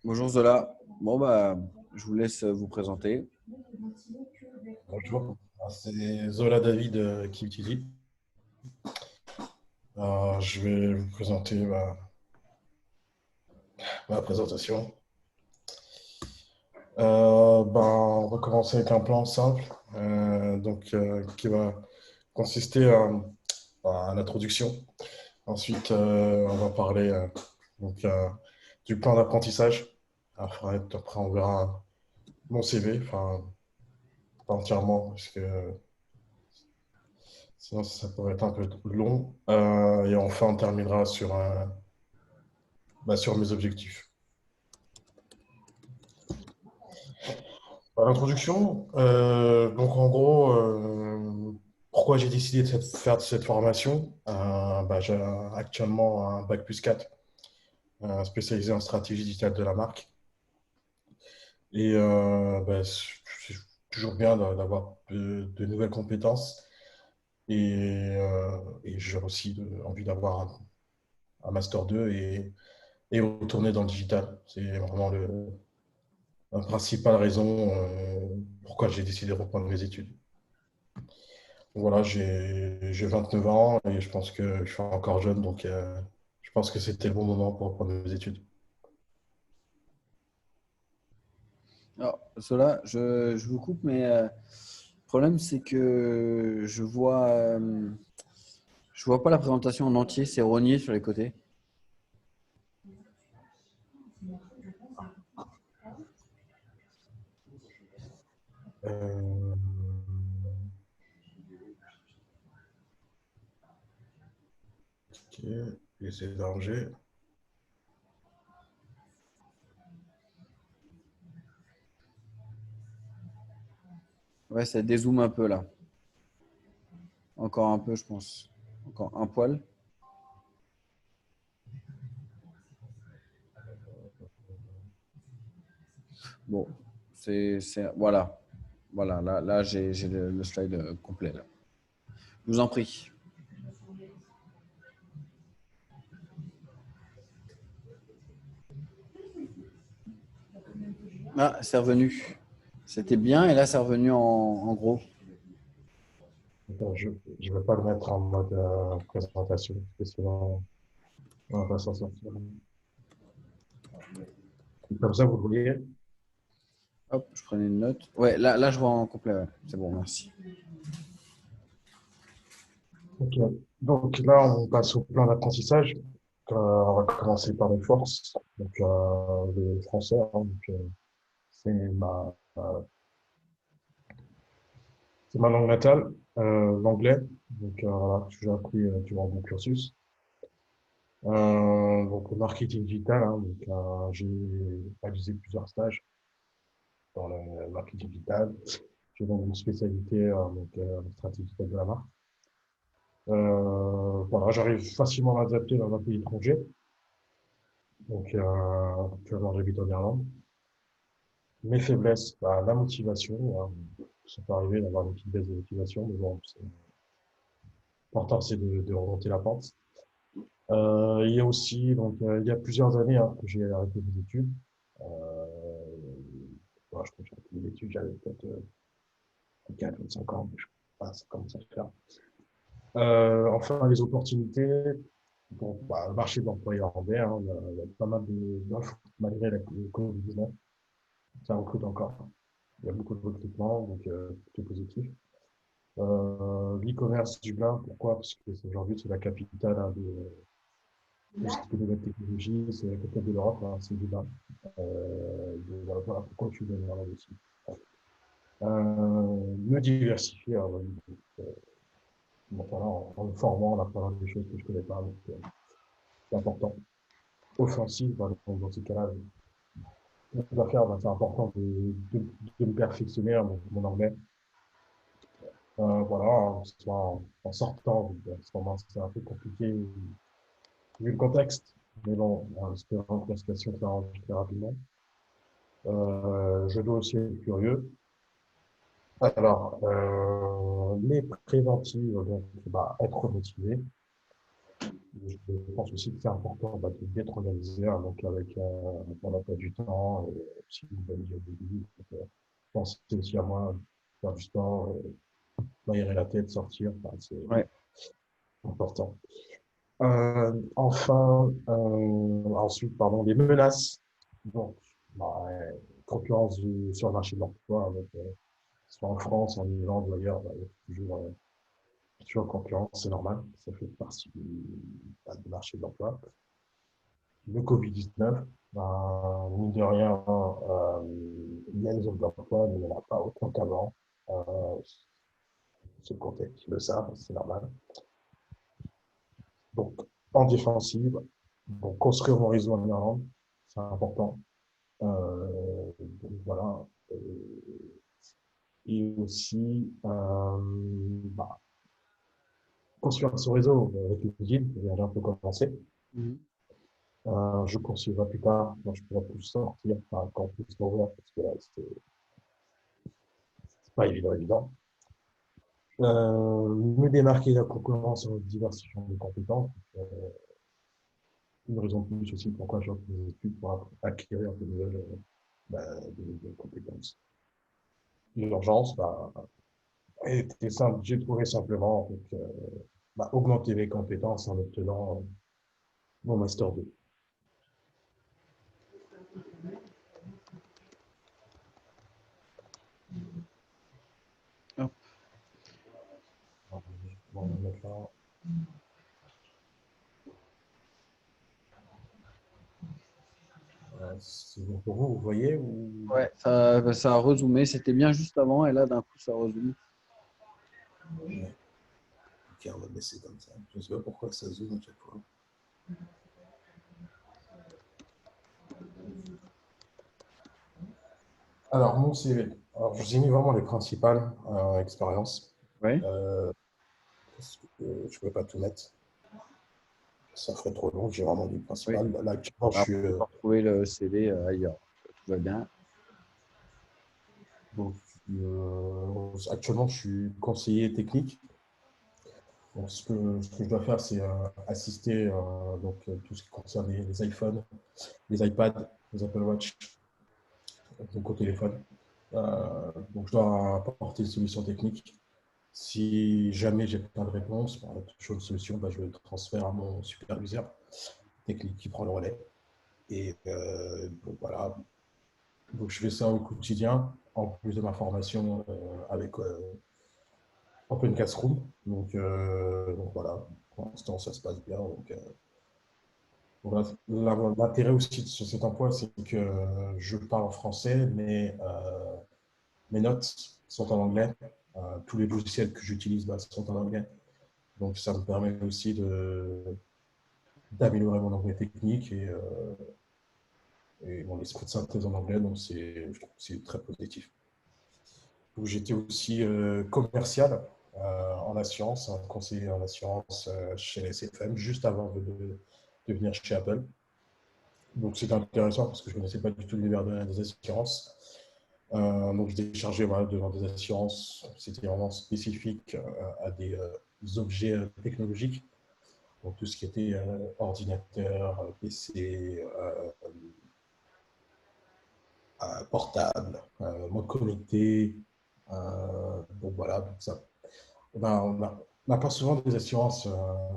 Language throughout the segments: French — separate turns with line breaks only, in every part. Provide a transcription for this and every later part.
Bonjour Zola. Bon bah, je vous laisse vous présenter.
Bonjour, c'est Zola David qui utilise. Je vais vous présenter ma présentation. On va commencer avec un plan simple qui va consister à l'introduction. Ensuite, on va parler donc, euh, du plan d'apprentissage. Après, on verra mon CV, enfin, pas entièrement, parce que sinon ça pourrait être un peu long. Et enfin, on terminera sur mes objectifs. L'introduction, donc en gros, pourquoi j'ai décidé de faire cette formation? J'ai actuellement un bac+4 spécialisé en stratégie digitale de la marque. Et c'est toujours bien d'avoir de nouvelles compétences. Et j'ai aussi envie d'avoir un Master 2 et retourner dans le digital. C'est vraiment la principale raison pourquoi j'ai décidé de reprendre mes études. Voilà, j'ai 29 ans et je pense que je suis encore jeune, donc je pense que c'était le bon moment pour reprendre mes études.
Alors Zola, je vous coupe, mais le problème c'est que je vois pas la présentation en entier, c'est rogné sur les côtés.
Euh, ok, j'essaie d'arranger.
Ouais, ça dézoome un peu là. Encore un peu, je pense. Encore un poil. Bon, voilà. Voilà, là j'ai le slide complet là. Je vous en prie. Ah, c'est revenu. C'était bien et là c'est revenu en gros.
Attends, je ne vais pas le mettre en mode présentation, parce que sinon on va pas s'en sortir. Comme ça, vous le voyez.
Hop, je prenais une note. Ouais, là je vois en complet. Ouais. C'est bon, merci.
Ok. Donc là, on passe au plan d'apprentissage. On va commencer par les forces. Donc, le français, hein, c'est c'est ma langue natale, l'anglais. Donc, voilà, que j'ai appris durant mon cursus. Donc, le marketing digital, hein, j'ai réalisé plusieurs stages dans le marketing digital. J'ai donc une spécialité en stratégie digitale de la marque. Voilà, j'arrive facilement à m'adapter dans un pays étranger. Donc, actuellement, j'habite en Irlande. Mes faiblesses, la motivation. Hein. Ça peut arriver d'avoir une petite baisse de motivation, mais bon, l'important, c'est de remonter la pente. Il y a aussi, il y a plusieurs années hein, que j'ai arrêté mes études. Euh, voilà, je crois que j'ai arrêté mes études, j'avais peut-être 4 ou 5 ans, mais ça commence à se faire. Enfin, les opportunités, bon, le marché de l'emploi irlandais, hein, il y a pas mal d'offres malgré le Covid-19. Ça recrute encore. Il y a beaucoup de recrutement, donc plutôt positif. L'e-commerce Dublin, pourquoi? Parce que aujourd'hui, c'est la capitale hein, de ce qui est de la technologie, c'est la capitale de l'Europe, hein, c'est Dublin. Voilà pourquoi je suis venu là-dessus. Me diversifier, alors, voilà, en me formant, en apprenant des choses que je ne connais pas, donc c'est important. Offensive, dans ces cas-là, affaires, c'est important de me perfectionner hein, mon anglais. Voilà, hein, soit en sortant, en ce moment c'est un peu compliqué vu le contexte, mais bon, en espérant que la situation s'arrange très rapidement. Je dois aussi être curieux. Alors, les préventives, donc, être motivé. je pense aussi que c'est important d'être organisé, hein, donc avec mon emploi du temps, et aussi une bonne hygiène de vie. Donc, je pense aussi à moi, faire du sport, m'aérer la tête, sortir, enfin, c'est
Ouais.
important. Enfin, ensuite, pardon, les menaces. Donc, concurrence sur le marché de l'emploi, avec, soit en France, en Irlande ou ailleurs, il y a toujours concurrence, c'est normal, ça fait partie du marché de l'emploi. Le Covid-19, mine de rien, il y a des offres d'emploi, mais il n'y en a pas autant qu'avant. Euh, c'est le contexte de ça, c'est normal. Donc, en défensive, donc construire mon réseau en Irlande, c'est important. Donc voilà. Et aussi, construire son réseau avec LinkedIn, j'ai déjà un peu commencé.
Mhm.
Je poursuivrai plus tard, quand je pourrai plus sortir, enfin, quand plus m'ouvrir, parce que là, c'est pas évident. Me démarquer de la concurrence en diversifiant mes compétences. Une raison de plus aussi pourquoi j'ai repris mes études pour acquérir de nouvelles compétences. L'urgence, était simple. J'ai trouvé simplement donc, augmenter mes compétences en obtenant mon master 2.
Hop.
On va mettre là. C'est bon pour vous, vous voyez ou...
Ouais, ça a rezoomé. C'était bien juste avant et là, d'un coup, ça rezoome.
Ouais. Ok, on va laisser comme ça. Je ne sais pas pourquoi ça zoome à chaque fois. Alors, mon CV. Alors, je vous ai mis vraiment les principales expériences.
Ouais.
Parce que je ne peux pas tout mettre. Ça ferait trop long. J'ai vraiment mis le
Oui.
principal. Là, actuellement, je
Alors,
suis,
on peut retrouver le CV ailleurs. Tout va bien.
donc, actuellement, je suis conseiller technique. Donc, ce que je dois faire, c'est assister tout ce qui concerne les iPhones, les iPads, les Apple Watch, donc au téléphone. Donc, je dois apporter des solutions techniques. Si jamais j'ai pas de réponse, toujours une solution, je le transfère à mon superviseur technique qui prend le relais. Et donc voilà. Donc je fais ça au quotidien, en plus de ma formation avec Open Classroom. Donc voilà, pour l'instant ça se passe bien. Donc l'intérêt aussi de cet emploi, c'est que je parle en français, mais mes notes sont en anglais. Tous les logiciels que j'utilise sont en anglais. Donc ça me permet aussi d'améliorer mon anglais technique et mon esprit de synthèse en anglais. Donc je trouve que c'est très positif. J'étais aussi commercial en assurance, un conseiller en assurance chez la SFM, juste avant de venir chez Apple. Donc c'était intéressant parce que je ne connaissais pas du tout l'univers des assurances. Donc je déchargeais devant des assurances, c'était vraiment spécifique à des objets technologiques. Donc tout ce qui était ordinateur, PC, portable, mode connecté. Donc voilà, donc ça. On n'a pas souvent des assurances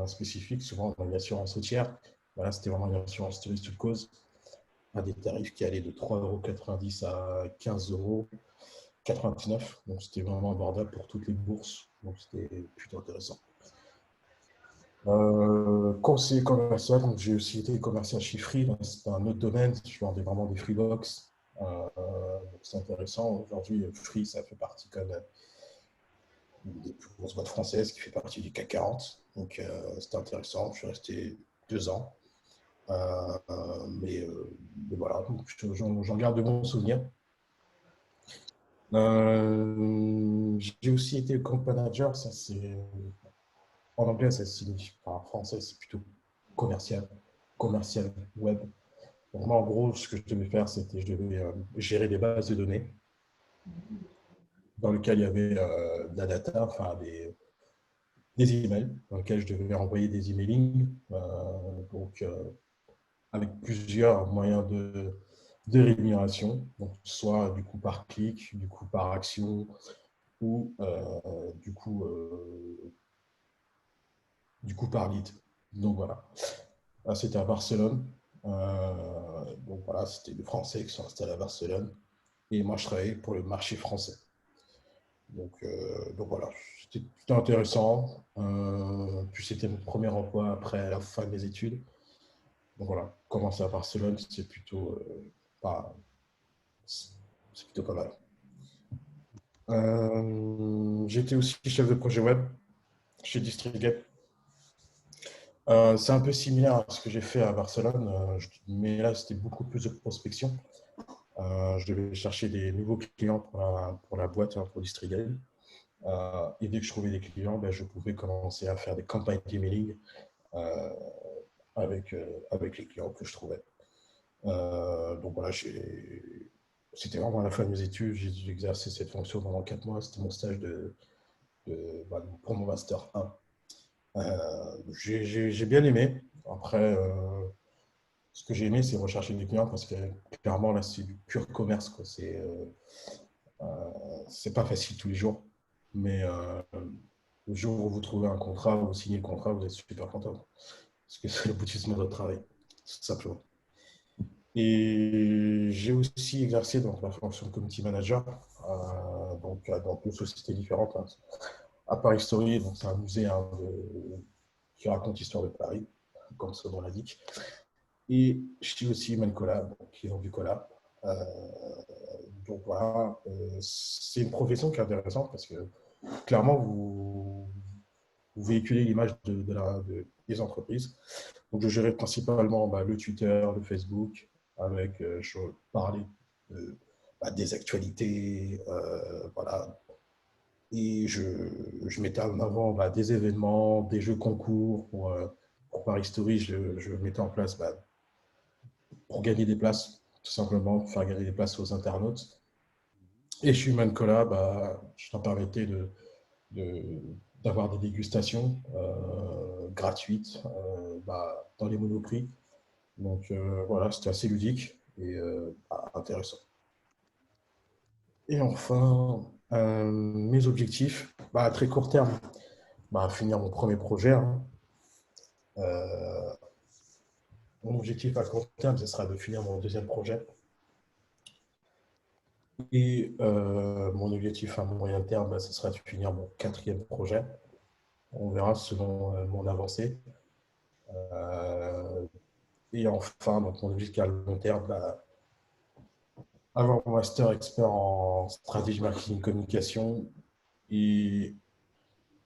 spécifiques, souvent on a une assurance routière. Voilà, c'était vraiment une assurance touriste toute cause, à des tarifs qui allaient de 3,90 € à 15,99 €. Donc c'était vraiment abordable pour toutes les bourses, donc c'était plutôt intéressant. Conseiller commercial, donc j'ai aussi été commercial chez Free, c'est un autre domaine, je vendais vraiment des Freebox. C'est intéressant. Aujourd'hui, Free, ça fait partie quand même une des plus grosses boîtes françaises qui fait partie du CAC 40. Donc c'était intéressant. Je suis resté 2 ans. Mais voilà, j'en garde de bons souvenirs. J'ai aussi été compte manager, ça c'est en anglais ça signifie, en français c'est plutôt commercial web. Donc moi en gros ce que je devais faire c'était je devais gérer des bases de données dans lesquelles il y avait de la data, enfin des emails dans lesquels je devais envoyer des emailing, avec plusieurs moyens de rémunération, donc soit du coup par clic, du coup par action, ou du coup par lead. Donc voilà. Là, c'était à Barcelone. Donc voilà, c'était des Français qui sont installés à Barcelone. Et moi, je travaillais pour le marché français. Donc voilà, c'était intéressant. Puis c'était mon premier emploi après la fin de mes études. Donc voilà, commencer à Barcelone, c'est plutôt, pas, c'est plutôt pas mal. J'étais aussi chef de projet web chez Distrib'Get. C'est un peu similaire à ce que j'ai fait à Barcelone, mais là, c'était beaucoup plus de prospection. Je devais chercher des nouveaux clients pour la boîte, hein, pour Distrib'Get. Et dès que je trouvais des clients, ben, je pouvais commencer à faire des campagnes d'emailing euh, avec les clients que je trouvais. Donc voilà, c'était vraiment à la fin de mes études. J'ai exercé cette fonction pendant 4 mois. C'était mon stage pour mon Master 1. J'ai bien aimé. Après, ce que j'ai aimé, c'est rechercher des clients parce que clairement, là, c'est du pur commerce, quoi. C'est pas facile tous les jours. Mais le jour où vous trouvez un contrat, où vous signez le contrat, vous êtes super content. Parce que c'est l'aboutissement de votre travail, tout simplement. Et j'ai aussi exercé dans la fonction de community manager, dans deux sociétés différentes, hein. À Paris Story, donc c'est un musée, hein, qui raconte l'histoire de Paris, comme son nom l'indique. Et je suis aussi Mancola, qui est dans du cola. Euh, donc voilà, c'est une profession qui est intéressante parce que clairement, vous véhiculez l'image des entreprises. Donc, je gérais principalement le Twitter, le Facebook, avec, je parlais de, des actualités, voilà. Et je mettais en avant des événements, des jeux concours. Pour Paris Story, je mettais en place pour gagner des places, tout simplement, pour faire gagner des places aux internautes. Et chez Human Cola, je t'en permettais de, d'avoir des dégustations gratuites dans les monoprix. Donc voilà, c'était assez ludique et intéressant. Et enfin, mes objectifs, à très court terme, finir mon premier projet, hein. Euh, Mon objectif à court terme, ce sera de finir mon deuxième projet. Et mon objectif à moyen terme, ce sera de finir mon quatrième projet. On verra selon mon avancée. Euh, et enfin, donc mon objectif à long terme, avoir mon master expert en stratégie marketing communication. Et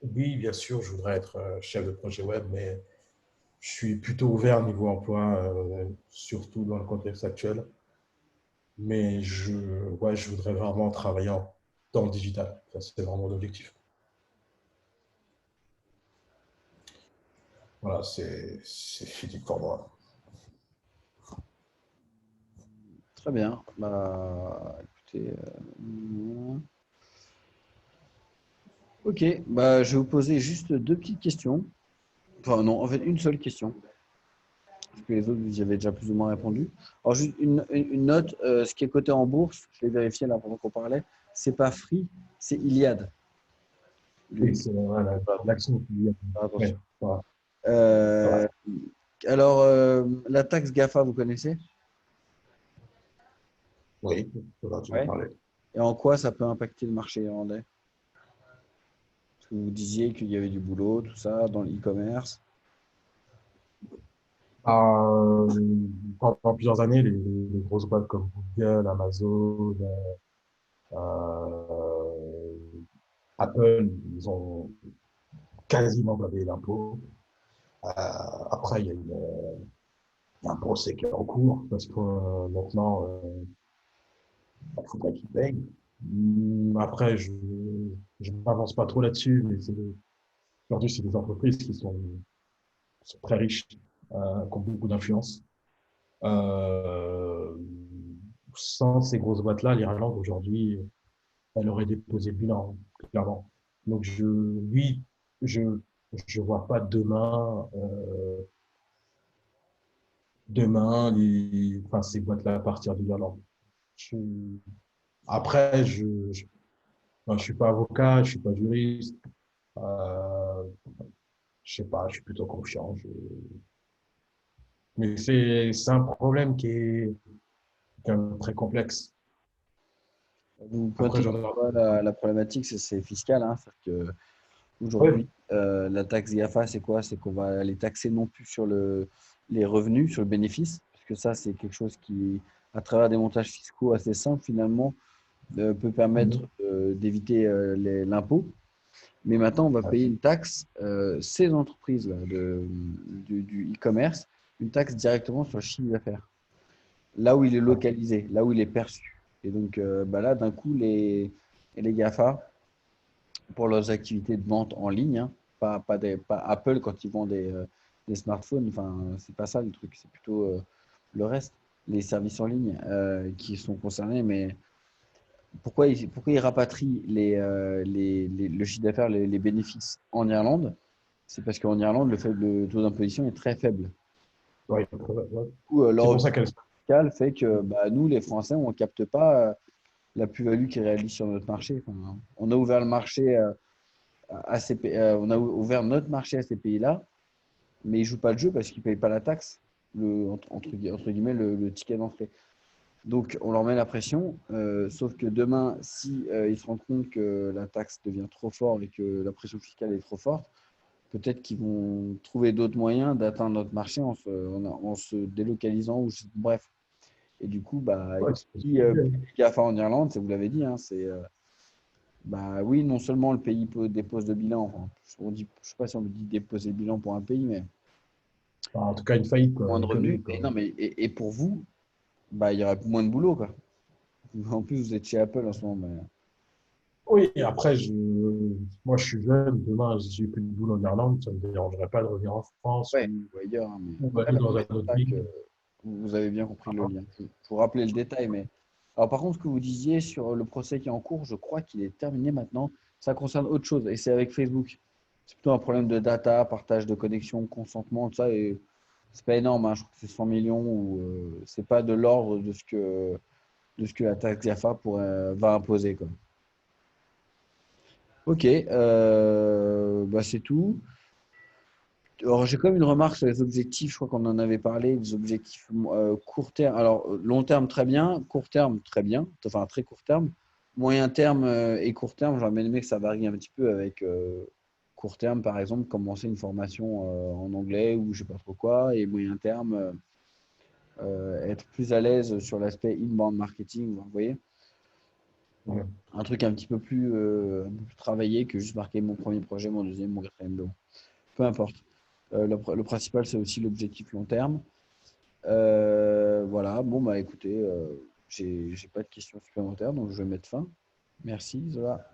oui, bien sûr, je voudrais être chef de projet web, mais je suis plutôt ouvert niveau emploi, surtout dans le contexte actuel. Mais ouais, je voudrais vraiment travailler dans le digital. Ça, c'est vraiment mon objectif. Voilà, c'est physique pour moi.
Très bien. Bah, écoutez, ok, je vais vous poser juste deux petites questions. Enfin, non, en fait, une seule question. Parce que les autres, vous y avez déjà plus ou moins répondu. Alors, juste une note, ce qui est coté en bourse, je l'ai vérifié là pendant qu'on parlait, c'est pas Free, c'est Iliad.
Oui, c'est voilà, l'action qu'il y a.
Faire attention.
Ouais, voilà,
Euh,
voilà.
alors, la taxe GAFA, vous connaissez?
Oui, voilà, tu veux
Ouais.
parler.
Et en quoi ça peut impacter le marché irlandais? Parce que vous disiez qu'il y avait du boulot, tout ça, dans l'e-commerce.
Euh, Pendant plusieurs années, les grosses boîtes comme Google, Amazon, euh, Apple, ils ont quasiment balayé l'impôt. Après, il y a un procès qui est en cours parce que maintenant, il faudrait qu'ils payent. Après, je ne m'avance pas trop là-dessus, mais aujourd'hui, c'est des entreprises qui sont très riches, qui ont beaucoup d'influence. Euh, Sans ces grosses boîtes-là, l'Irlande aujourd'hui, elle aurait déposé le bilan, clairement. Donc oui, je, je vois pas demain enfin, ces boîtes-là partir de l'Irlande. Je- Après, ben, je suis pas avocat, je suis pas juriste. Euh, je sais pas, je suis plutôt confiant. Mais c'est un problème qui est quand même très complexe.
Vous
Après,
pointez
j'en
du
ai...
doigt la problématique, c'est fiscal. Hein. C'est-à-dire
Oui.
qu'aujourd'hui, la taxe GAFA, c'est quoi? C'est qu'on va les taxer non plus sur les revenus, sur le bénéfice, parce que ça, c'est quelque chose qui, à travers des montages fiscaux assez simples, finalement, peut permettre
Mhm.
d'éviter l'impôt. Mais maintenant, on va payer une taxe, ces entreprises-là du e-commerce, une taxe directement sur le chiffre d'affaires, là où il est
Ouais.
localisé, là où il est perçu. Et donc bah là, d'un coup, les GAFA, pour leurs activités de vente en ligne, hein, pas Apple quand ils vendent des smartphones, enfin, c'est pas ça le truc, c'est plutôt le reste, les services en ligne qui sont concernés. Mais pourquoi ils rapatrient le chiffre d'affaires, les bénéfices en Irlande? C'est parce qu'en Irlande, le taux d'imposition est très faible. Du
Ouais, ouais.
coup,
C'est
leur
pour ça qu'elle...
fiscal fait que bah, nous, les Français, on ne capte pas la plus-value qu'ils réalisent sur notre marché. Enfin, on a ouvert le marché on a ouvert notre marché à ces pays-là, mais ils ne jouent pas le jeu parce qu'ils ne payent pas la taxe, entre guillemets, le ticket d'entrée. Donc, on leur met la pression, sauf que demain, si ils se rendent compte que la taxe devient trop forte et que la pression fiscale est trop forte, peut-être qu'ils vont trouver d'autres moyens d'atteindre notre marché en se délocalisant ou bref. Et du coup, bah,
Ouais,
qui paye les GAFA en Irlande, vous l'avez dit, hein, c'est bah oui, non seulement le pays dépose le bilan, enfin, je ne sais pas si on dit déposer le bilan pour un pays, mais
enfin, en tout cas, une faillite, quoi,
moins de revenus.
économique,
Mais
quoi.
non, mais et pour vous, bah, il y aurait moins de boulot, quoi. En plus, vous êtes chez Apple en ce moment.
Oui, et après, moi, je suis jeune. Demain, si j'ai plus de boulot en Irlande, ça ne me dérangerait pas de revenir en France
Ouais, ou ailleurs, hein, mais
ou
ouais,
aller
non,
dans un
mais c'est
autre
ça que
pays.
vous avez bien compris le
Hein.
lien. Je vous rappelais le détail, mais alors par contre, ce que vous disiez sur le procès qui est en cours, je crois qu'il est terminé maintenant. Ça concerne autre chose et c'est avec Facebook. C'est plutôt un problème de data, partage de connexion, consentement, tout ça. Et c'est pas énorme, hein, je crois que c'est 100 millions ou c'est pas de l'ordre de ce que la taxe GAFA va imposer, quoi. Ok, bah c'est tout. Alors, j'ai quand même une remarque sur les objectifs. Je crois qu'on en avait parlé, des objectifs court terme. Alors, long terme, très bien. Court terme, très bien. Enfin, très court terme. Moyen terme et court terme, j'aurais bien aimé que ça varie un petit peu avec court terme, par exemple, commencer une formation en anglais ou je sais pas trop quoi. Et moyen terme, être plus à l'aise sur l'aspect inbound marketing, vous voyez.
Ouais.
Un truc un peu plus travaillé que juste marquer mon premier projet, mon deuxième, mon quatrième. Bon, peu importe. Le principal, c'est aussi l'objectif long terme. Voilà, bon, bah écoutez, j'ai pas de questions supplémentaires, donc je vais mettre fin. Merci, Zola.